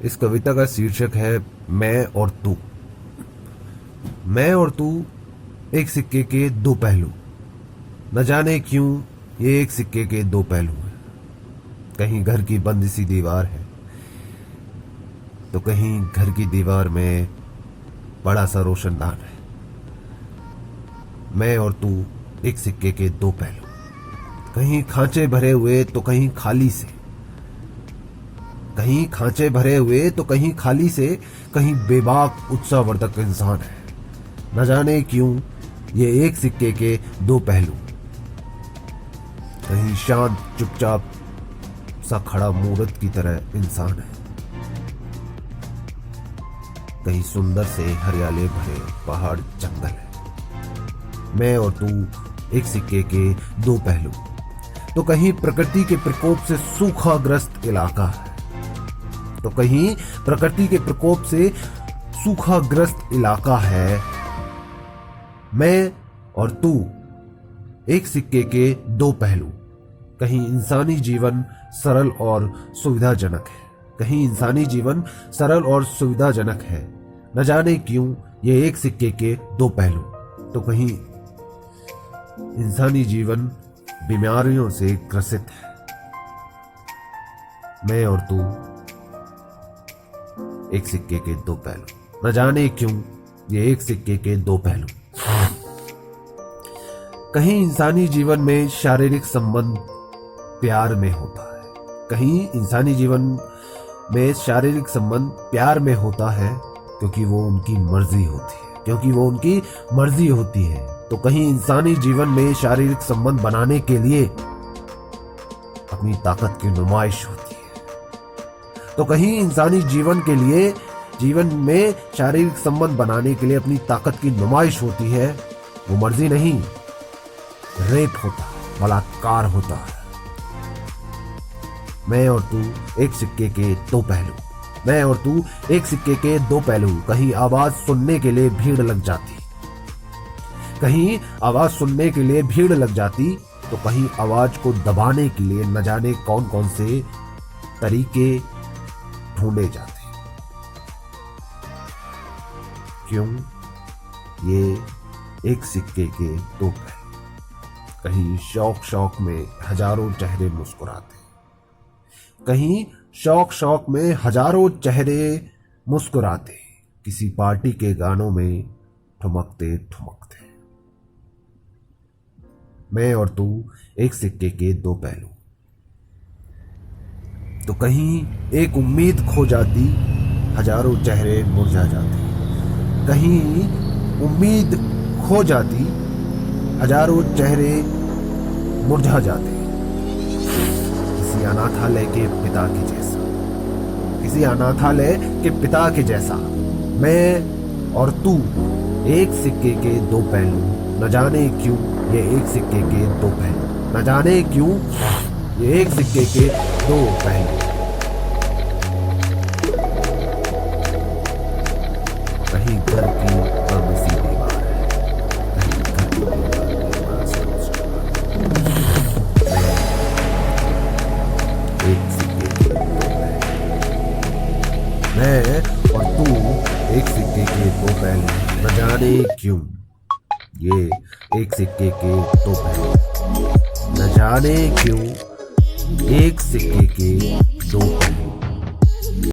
इस कविता का शीर्षक है मैं और तू। मैं और तू एक सिक्के के दो पहलू। न जाने क्यों ये एक सिक्के के दो पहलू हैं। कहीं घर की बंद सी दीवार है तो कहीं घर की दीवार में बड़ा सा रोशनदान है। मैं और तू एक सिक्के के दो पहलू, कहीं खांचे भरे हुए तो कहीं खाली से, कहीं खांचे भरे हुए तो कहीं खाली से, कहीं बेबाक उत्साहवर्धक इंसान है। न जाने क्यों ये एक सिक्के के दो पहलू। कहीं शांत चुपचाप सा खड़ा मूर्त की तरह इंसान है, कहीं सुंदर से हरियाले भरे पहाड़ जंगल है। मैं और तू एक सिक्के के दो पहलू। तो कहीं प्रकृति के प्रकोप से सूखाग्रस्त इलाका है, तो कहीं प्रकृति के प्रकोप से सूखाग्रस्त इलाका है। मैं और तू एक सिक्के के दो पहलू। कहीं इंसानी जीवन सरल और सुविधाजनक है, कहीं इंसानी जीवन सरल और सुविधाजनक है। न जाने क्यों ये एक सिक्के के दो पहलू। तो कहीं इंसानी जीवन बीमारियों से ग्रसित है। मैं और तू एक सिक्के के दो पहलू। न जाने क्यों ये एक सिक्के के दो पहलू। कहीं इंसानी जीवन में शारीरिक संबंध प्यार में होता है, कहीं इंसानी जीवन में शारीरिक संबंध प्यार में होता है क्योंकि वो उनकी मर्जी होती है, क्योंकि वो उनकी मर्जी होती है। तो कहीं इंसानी जीवन में शारीरिक संबंध बनाने के लिए अपनी ताकत की नुमाइश होती है। तो कहीं इंसानी जीवन में शारीरिक संबंध बनाने के लिए अपनी ताकत की नुमाइश होती है। वो मर्जी नहीं, रेप होता है, बलात्कार होता है। मैं और तू एक सिक्के के दो पहलू। मैं और तू एक सिक्के के दो पहलू। कहीं आवाज सुनने के लिए भीड़ लग जाती, कहीं आवाज सुनने के लिए भीड़ लग जाती, तो कहीं आवाज को दबाने के लिए न जाने कौन कौन से तरीके ढूंढे जाते। क्यों ये एक सिक्के के दो पहलू। कहीं शौक में हजारों चेहरे मुस्कुराते, कहीं शौक में हजारों चेहरे मुस्कुराते, किसी पार्टी के गानों में ठुमकते ठुमकते। मैं और तू एक सिक्के के दो पहलू। तो कहीं एक उम्मीद खो जाती, हजारों चेहरे मुरझा जाते। कहीं उम्मीद खो जाती, हजारों चेहरे मुरझा जाते। किसी अनाथालय के पिता के जैसा, किसी अनाथालय के पिता के जैसा। मैं और तू एक सिक्के के दो पहलू। न जाने क्यों ये एक सिक्के के दो पहलू। न जाने क्यों ये एक सिक्के के दो पहलू। कहीं घर की बंद सी दीवार है, कहीं घर की दीवार में बड़ा सा एक सिक्के के दो पहलू। मैं और तू एक सिक्के के दो पहलू। न जाने क्यों ये एक सिक्के के दो पहलू। न जाने क्यों एक सिक्के के दो पहलू।